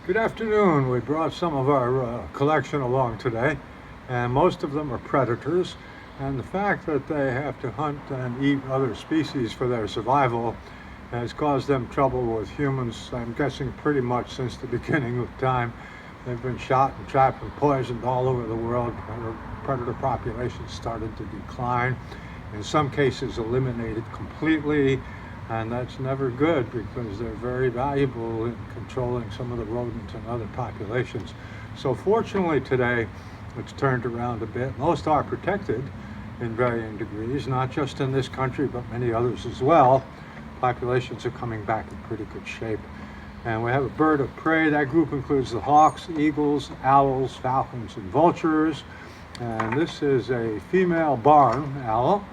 Good afternoon. We brought some of our collection along today, and most of them are predators. And the fact that they have to hunt and eat other species for their survival has caused them trouble with humans, I'm guessing pretty much since the beginning of time. They've been shot and trapped and poisoned all over the world. Predator populations started to decline, in some cases eliminated completely. And that's never good because they're very valuable in controlling some of the rodent and other populations. So fortunately today, it's turned around a bit. Most are protected in varying degrees, not just in this country, but many others as well. Populations are coming back in pretty good shape. And we have a bird of prey. That group includes the hawks, eagles, owls, falcons, and vultures. And this is a female barn owl.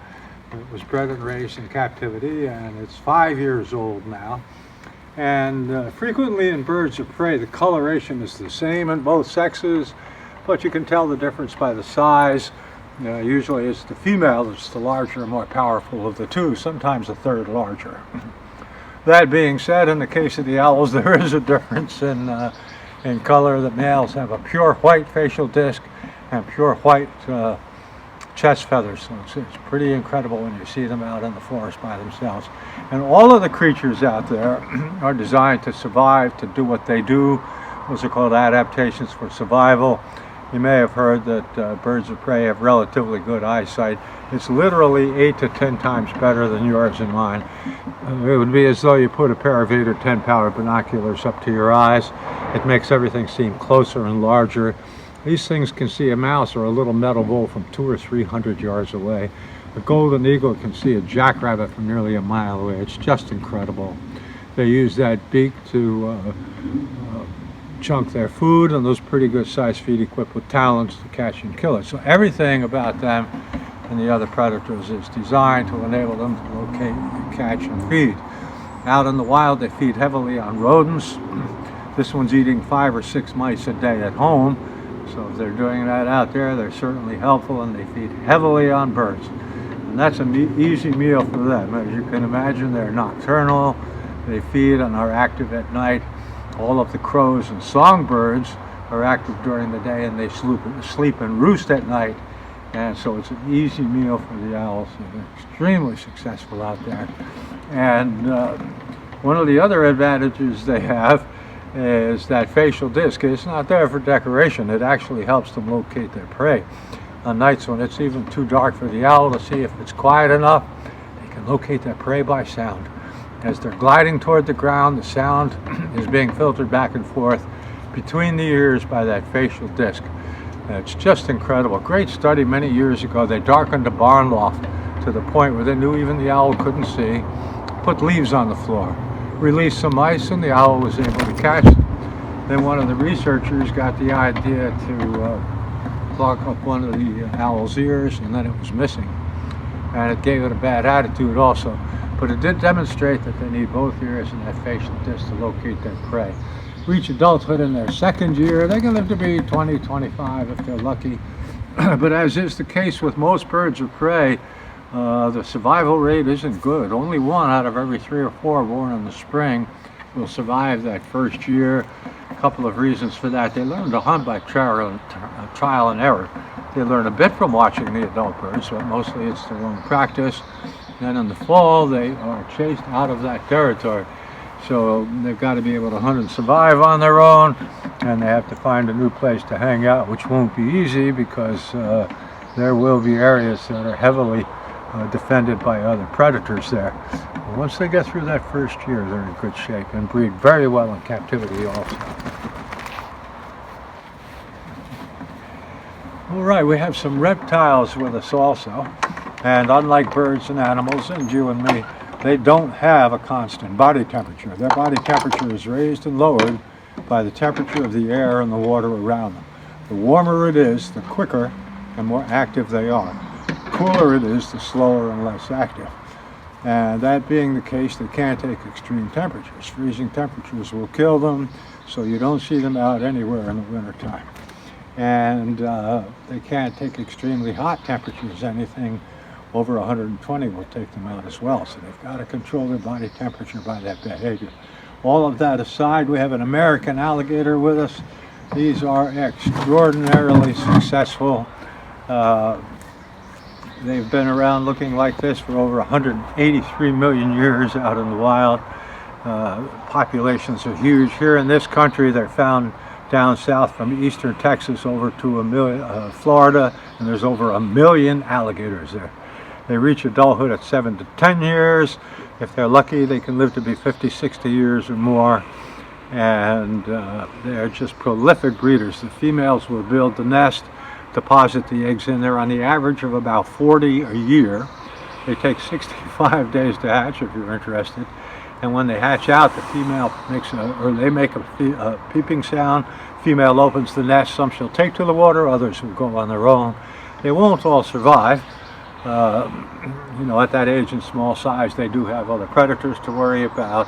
It was bred and raised in captivity, and it's 5 years old now. And frequently in birds of prey, the coloration is the same in both sexes, but you can tell the difference by the size. Usually it's the female that's the larger, more powerful of the two, sometimes a third larger. That being said, in the case of the owls, there is a difference in color. The males have a pure white facial disc and pure white chest feathers, so it's pretty incredible when you see them out in the forest by themselves. And all of the creatures out there are designed to survive, to do what they do. Those are called adaptations for survival. You may have heard that birds of prey have relatively good eyesight. It's literally 8 to 10 times better than yours and mine. It would be as though you put a pair of 8 or 10 power binoculars up to your eyes. It makes everything seem closer and larger. These things can see a mouse or a little metal bull from 200 or 300 yards away. A golden eagle can see a jackrabbit from nearly a mile away. It's just incredible. They use that beak to chunk their food, and those pretty good sized feet equipped with talons to catch and kill it. So everything about them and the other predators is designed to enable them to locate, catch, and feed. Out in the wild, they feed heavily on rodents. This one's eating 5 or 6 mice a day at home. So if they're doing that out there, they're certainly helpful, and they feed heavily on birds. And that's an easy meal for them. As you can imagine, they're nocturnal. They feed and are active at night. All of the crows and songbirds are active during the day, and they sleep and roost at night. And so it's an easy meal for the owls. They're extremely successful out there. And one of the other advantages they have is that facial disc. It's not there for decoration. It actually helps them locate their prey. On nights when it's even too dark for the owl to see if it's quiet enough, they can locate their prey by sound. As they're gliding toward the ground, the sound is being filtered back and forth between the ears by that facial disc. It's just incredible. Great study many years ago. They darkened a barn loft to the point where they knew even the owl couldn't see, put leaves on the floor, released some mice, and the owl was able to catch them. Then one of the researchers got the idea to plug up one of the owl's ears, and then it was missing. And it gave it a bad attitude also. But it did demonstrate that they need both ears and that facial disc to locate their prey. Reach adulthood in their second year. They can live to be 20, 25 if they're lucky. But as is the case with most birds of prey, the survival rate isn't good. Only 1 out of every 3 or 4 born in the spring will survive that first year. A couple of reasons for that. They learn to hunt by trial and error. They learn a bit from watching the adult birds, but mostly it's their own practice. Then in the fall, they are chased out of that territory. So they've got to be able to hunt and survive on their own, and they have to find a new place to hang out, which won't be easy because there will be areas that are heavily defended by other predators there. But once they get through that first year, they're in good shape and breed very well in captivity also. All right, we have some reptiles with us also. And unlike birds and animals and you and me, they don't have a constant body temperature. Their body temperature is raised and lowered by the temperature of the air and the water around them. The warmer it is, the quicker and more active they are. The cooler it is, the slower and less active. And that being the case, they can't take extreme temperatures. Freezing temperatures will kill them, so you don't see them out anywhere in the wintertime. And they can't take extremely hot temperatures. Anything over 120 will take them out as well. So they've got to control their body temperature by that behavior. All of that aside, we have an American alligator with us. These are extraordinarily successful. They've been around looking like this for over 183 million years out in the wild. Populations are huge. Here in this country, they're found down south from eastern Texas over to Florida, and there's over 1 million alligators there. They reach adulthood at 7 to 10 years. If they're lucky, they can live to be 50, 60 years or more. And they're just prolific breeders. The females will build the nest, deposit the eggs in there on the average of about 40 a year. They take 65 days to hatch if you're interested. And when they hatch out, the female they make a peeping sound. Female opens the nest. Some she'll take to the water, others will go on their own. They won't all survive. At that age and small size, they do have other predators to worry about.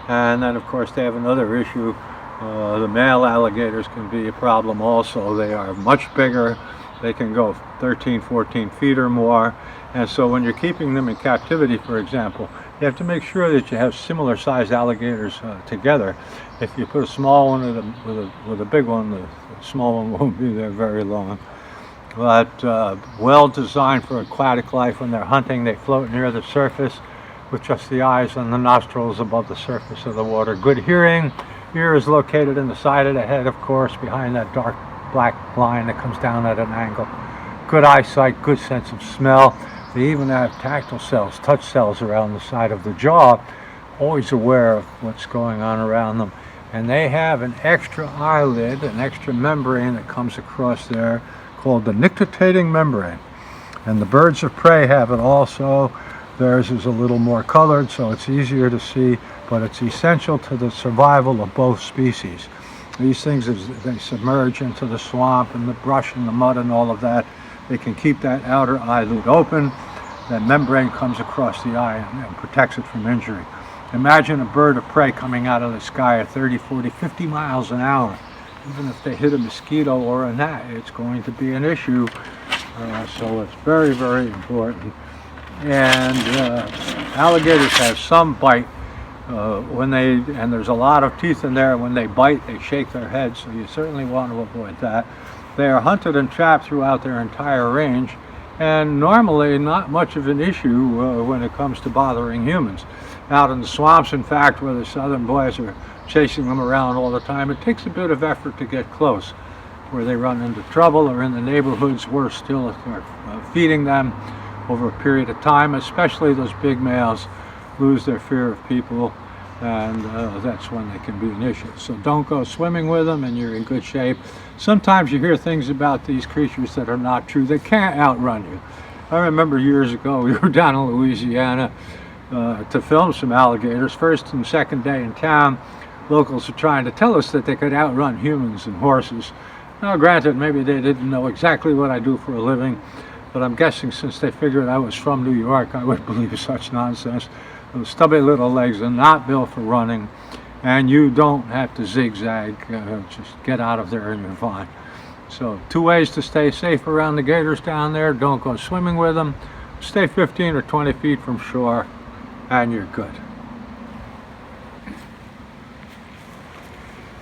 And then, of course, they have another issue. The male alligators can be a problem also. They are much bigger. They can go 13, 14 feet or more. And so when you're keeping them in captivity, for example, you have to make sure that you have similar sized alligators together. If you put a small one with a big one, the small one won't be there very long. But well designed for aquatic life. When they're hunting, they float near the surface with just the eyes and the nostrils above the surface of the water. Good hearing. Ear is located in the side of the head, of course, behind that dark black line that comes down at an angle. Good eyesight, good sense of smell. They even have tactile cells, touch cells around the side of the jaw, always aware of what's going on around them. And they have an extra eyelid, an extra membrane that comes across there called the nictitating membrane. And the birds of prey have it also. Theirs is a little more colored, so it's easier to see, but it's essential to the survival of both species. These things, as they submerge into the swamp and the brush and the mud and all of that, they can keep that outer eyelid open. That membrane comes across the eye and protects it from injury. Imagine a bird of prey coming out of the sky at 30, 40, 50 miles an hour. Even if they hit a mosquito or a gnat, it's going to be an issue. So it's very, very important. And alligators have some bite and there's a lot of teeth in there. When they bite, they shake their heads, so you certainly want to avoid that. They are hunted and trapped throughout their entire range, and normally not much of an issue when it comes to bothering humans. Out in the swamps, in fact, where the southern boys are chasing them around all the time, it takes a bit of effort to get close. Where they run into trouble or in the neighborhoods, worse still, if they're feeding them over a period of time, especially those big males lose their fear of people, and that's when they can be an issue. So don't go swimming with them and you're in good shape. Sometimes you hear things about these creatures that are not true. They can't outrun you. I remember years ago we were down in Louisiana to film some alligators. First and second day in town, locals were trying to tell us that they could outrun humans and horses. Now granted, maybe they didn't know exactly what I do for a living, but I'm guessing since they figured I was from New York, I would believe such nonsense. Those stubby little legs are not built for running, and you don't have to zigzag. Just get out of there and you're fine. So 2 ways to stay safe around the gators down there. Don't go swimming with them. Stay 15 or 20 feet from shore, and you're good.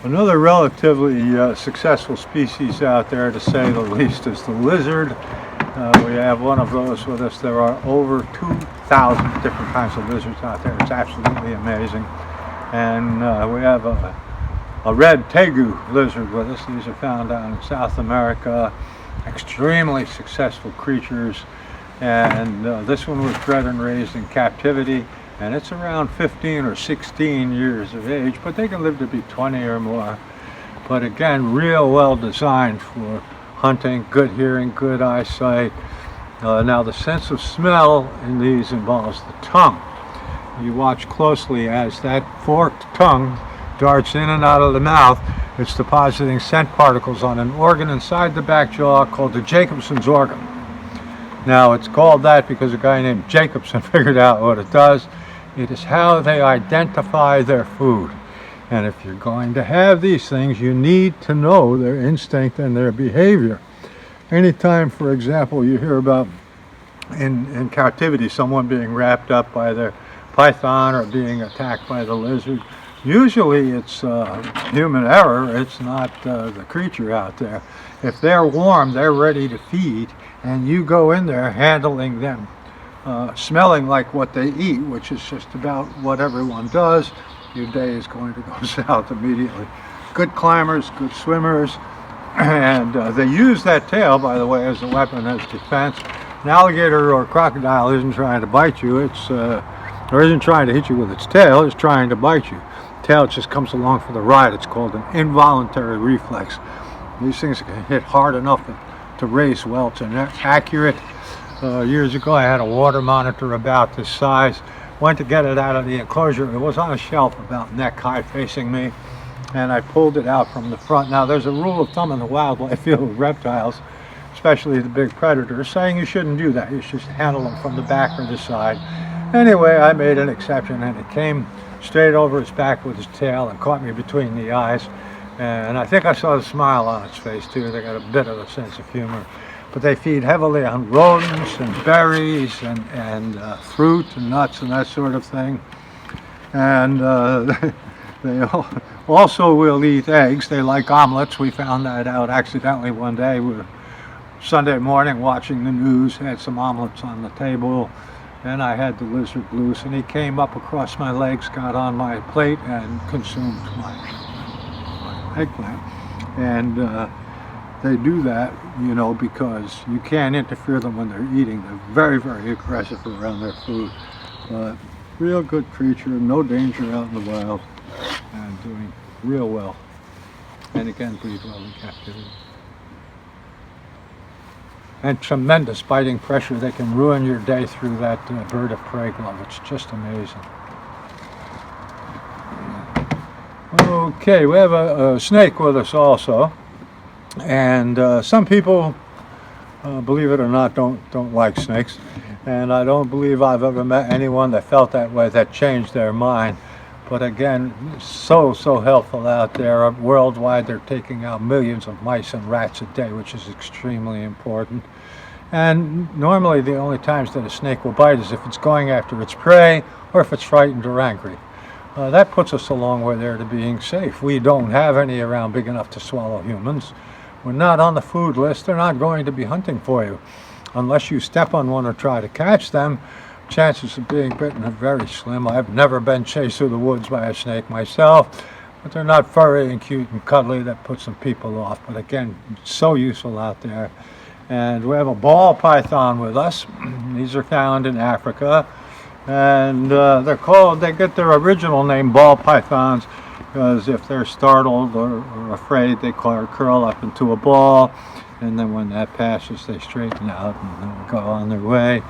Another relatively successful species out there, to say the least, is the lizard. We have one of those with us. There are over 2,000 different kinds of lizards out there. It's absolutely amazing. And we have a red tegu lizard with us. These are found down in South America. Extremely successful creatures. And this one was bred and raised in captivity. And it's around 15 or 16 years of age, but they can live to be 20 or more. But again, real well designed for hunting, good hearing, good eyesight. Now the sense of smell in these involves the tongue. You watch closely as that forked tongue darts in and out of the mouth. It's depositing scent particles on an organ inside the back jaw called the Jacobson's organ. Now it's called that because a guy named Jacobson figured out what it does. It is how they identify their food. And if you're going to have these things, you need to know their instinct and their behavior. Anytime, for example, you hear about in captivity someone being wrapped up by their python or being attacked by the lizard, Usually it's human error, it's not the creature out there. If they're warm, they're ready to feed, and you go in there handling them, smelling like what they eat, which is just about what everyone does, your day is going to go south immediately. Good climbers, good swimmers, and they use that tail, by the way, as a weapon, as defense. An alligator or crocodile isn't trying to bite you, or isn't trying to hit you with its tail, it's trying to bite you. Tail just comes along for the ride. It's called an involuntary reflex. These things can hit hard enough to raise welts, and they're accurate. Years ago I had a water monitor about this size. Went to get it out of the enclosure. It was on a shelf about neck high facing me, and I pulled it out from the front. Now there's a rule of thumb in the wildlife field with reptiles, especially the big predators, saying you shouldn't do that. You should handle them from the back or the side. Anyway, I made an exception, and it came straight over its back with its tail and caught me between the eyes. And I think I saw the smile on its face too. They got a bit of a sense of humor. But they feed heavily on rodents and berries and fruit and nuts and that sort of thing. And they also will eat eggs. They like omelets. We found that out accidentally one day. We were Sunday morning watching the news, had some omelets on the table, and I had the lizard loose, and he came up across my legs, got on my plate, and consumed my eggplant. And they do that, you know, because you can't interfere them when they're eating. They're very, very aggressive around their food. But real good creature, no danger out in the wild, and doing real well. And again, breed well in captivity. And tremendous biting pressure. They can ruin your day through that bird of prey glove. It's just amazing. Okay, we have a snake with us also. And some people, believe it or not, don't like snakes. And I don't believe I've ever met anyone that felt that way, that changed their mind. But again, so helpful out there. Worldwide, they're taking out millions of mice and rats a day, which is extremely important. And normally the only times that a snake will bite is if it's going after its prey or if it's frightened or angry. That puts us a long way there to being safe. We don't have any around big enough to swallow humans. We're not on the food list. They're not going to be hunting for you. Unless you step on one or try to catch them, chances of being bitten are very slim. I've never been chased through the woods by a snake myself, but they're not furry and cute and cuddly. That puts some people off. But again, so useful out there. And we have a ball python with us. These are found in Africa. And they get their original name, ball pythons, because if they're startled or afraid, they curl up into a ball. And then when that passes, they straighten out and go on their way.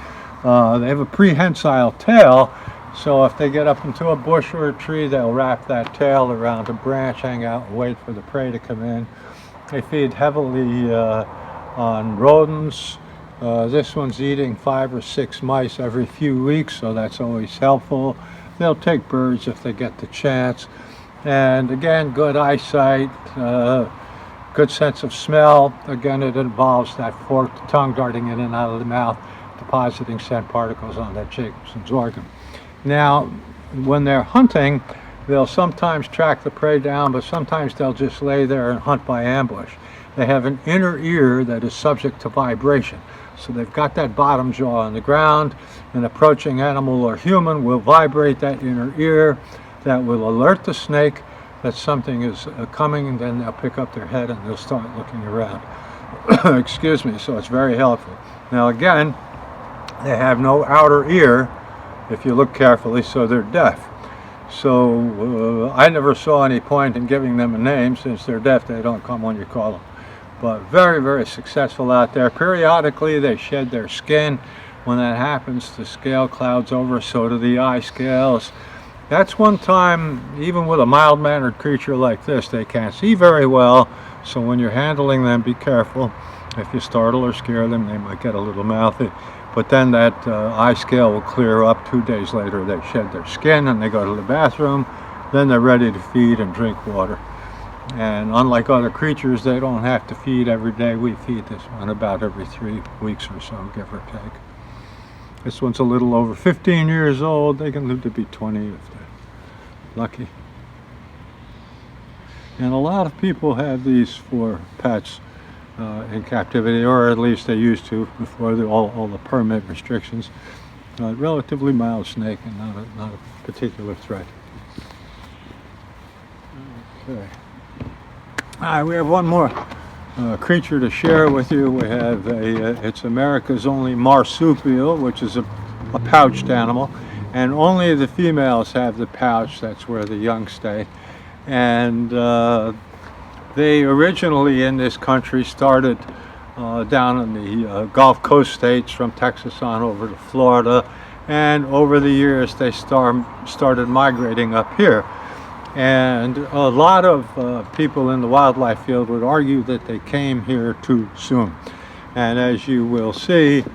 They have a prehensile tail, so if they get up into a bush or a tree, they'll wrap that tail around a branch, hang out, and wait for the prey to come in. They feed heavily on rodents. This one's eating 5 or 6 mice every few weeks, so that's always helpful. They'll take birds if they get the chance. And again, good eyesight, good sense of smell. Again, it involves that forked tongue darting in and out of the mouth, depositing scent particles on that Jacobson's organ. Now, when they're hunting, they'll sometimes track the prey down, but sometimes they'll just lay there and hunt by ambush. They have an inner ear that is subject to vibration. So they've got that bottom jaw on the ground. An approaching animal or human will vibrate that inner ear. That will alert the snake that something is coming, and then they'll pick up their head and they'll start looking around. Excuse me, so it's very helpful. Now again, they have no outer ear, if you look carefully, so they're deaf. So I never saw any point in giving them a name. Since they're deaf, they don't come when you call them. But very, very successful out there. Periodically, they shed their skin. When that happens, the scale clouds over, so do the eye scales. That's one time, even with a mild-mannered creature like this, they can't see very well. So when you're handling them, be careful. If you startle or scare them, they might get a little mouthy. But then that eye scale will clear up. 2 days later, they shed their skin and they go to the bathroom. Then they're ready to feed and drink water. And unlike other creatures, they don't have to feed every day. We feed this one about every 3 weeks or so, give or take. This one's a little over 15 years old. They can live to be 20 if they're lucky. And a lot of people have these for pets in captivity, or at least they used to before all the permit restrictions. Relatively mild snake and not a particular threat. Okay. All right, we have one more creature to share with you. We have it's America's only marsupial, which is a pouched animal, and only the females have the pouch. That's where the young stay. And they originally in this country started down in the Gulf Coast states, from Texas on over to Florida, and over the years they started migrating up here. And a lot of people in the wildlife field would argue that they came here too soon. And as you will see,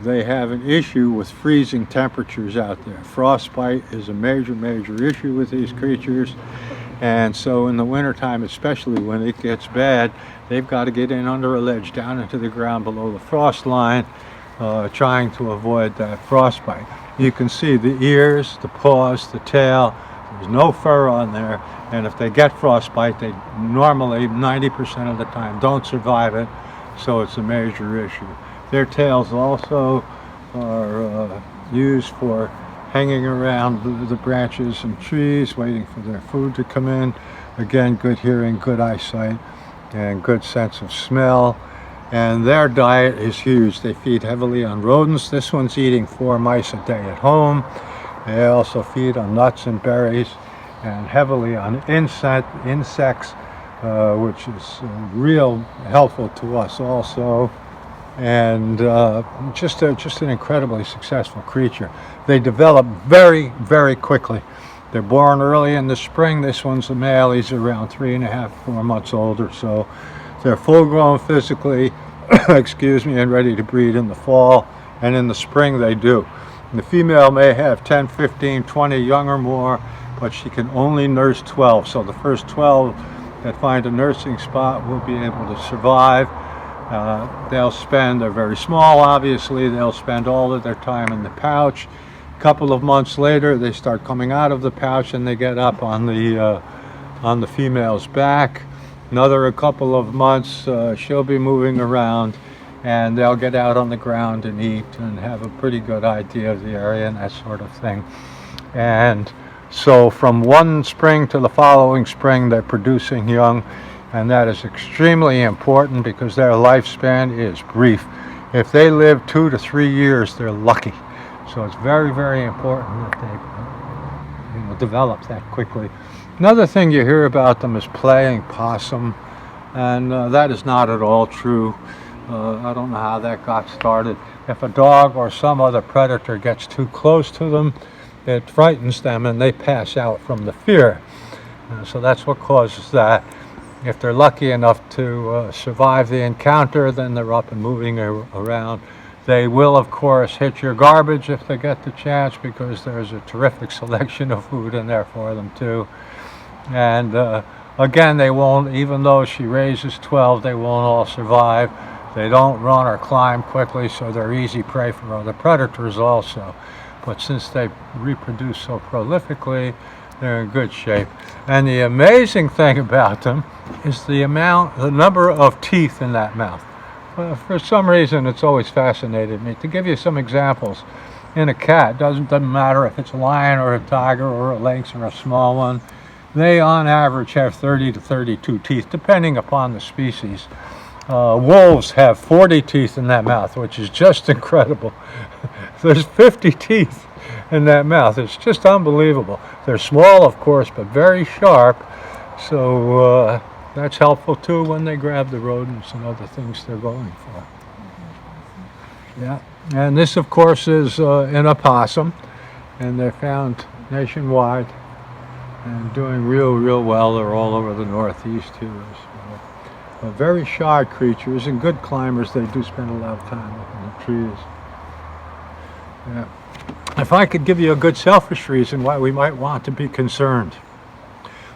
they have an issue with freezing temperatures out there. Frostbite is a major issue with these creatures. And so in the wintertime, especially when it gets bad, they've got to get in under a ledge down into the ground below the frost line, trying to avoid that frostbite. You can see the ears, the paws, the tail. There's no fur on there. And if they get frostbite, they normally 90% of the time don't survive it. So it's a major issue. Their tails also are used for hanging around the branches and trees, waiting for their food to come in. Again, good hearing, good eyesight, and good sense of smell. And their diet is huge. They feed heavily on rodents. This one's eating 4 mice a day at home. They also feed on nuts and berries, and heavily on insects, which is real helpful to us also. And just an incredibly successful creature. They develop very quickly. They're born early in the spring. This one's a male. He's around 3.5, 4 months old or so. They're full grown physically, excuse me, and ready to breed in the fall. And in the spring they do. And the female may have 10, 15, 20 young or more, but she can only nurse 12. So the first 12 that find a nursing spot will be able to survive. They're very small, obviously. They'll spend all of their time in the pouch. A couple of months later, they start coming out of the pouch and they get up on the female's back. A couple of months, she'll be moving around, and they'll get out on the ground and eat and have a pretty good idea of the area and that sort of thing. And so from one spring to the following spring, they're producing young. And that is extremely important because their lifespan is brief. If they live 2 to 3 years, they're lucky. So it's very important that they develop that quickly. Another thing you hear about them is playing possum, and that is not at all true. I don't know how that got started. If a dog or some other predator gets too close to them, it frightens them and they pass out from the fear. So that's what causes that. If they're lucky enough to survive the encounter, then they're up and moving around. They will, of course, hit your garbage if they get the chance, because there's a terrific selection of food in there for them too. And again, they won't, even though she raises 12, they won't all survive. They don't run or climb quickly, so they're easy prey for other predators also. But since they reproduce so prolifically, they're in good shape. And the amazing thing about them is the number of teeth in that mouth. For some reason, it's always fascinated me. To give you some examples, in a cat, doesn't matter if it's a lion or a tiger or a lynx or a small one, they on average have 30 to 32 teeth, depending upon the species. Wolves have 40 teeth in that mouth, which is just incredible. There's 50 teeth in that mouth. It's just unbelievable. They're small, of course, but very sharp. So that's helpful too when they grab the rodents and other things they're going for. Yeah, and this, of course, is an opossum, and they're found nationwide and doing real well. They're all over the Northeast here. So, very shy creatures and good climbers. They do spend a lot of time up in the trees. Yeah. If I could give you a good selfish reason why we might want to be concerned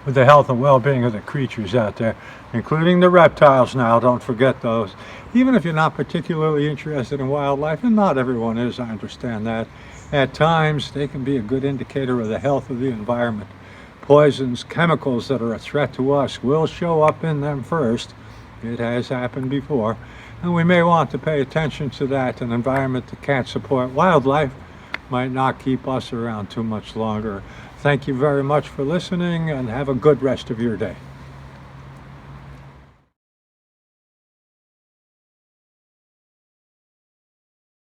with the health and well-being of the creatures out there, including the reptiles now, don't forget those. Even if you're not particularly interested in wildlife, and not everyone is, I understand that, at times they can be a good indicator of the health of the environment. poisons, chemicals that are a threat to us will show up in them first. It has happened before. And we may want to pay attention to that. An environment that can't support wildlife might not keep us around too much longer. Thank you very much for listening, and have a good rest of your day.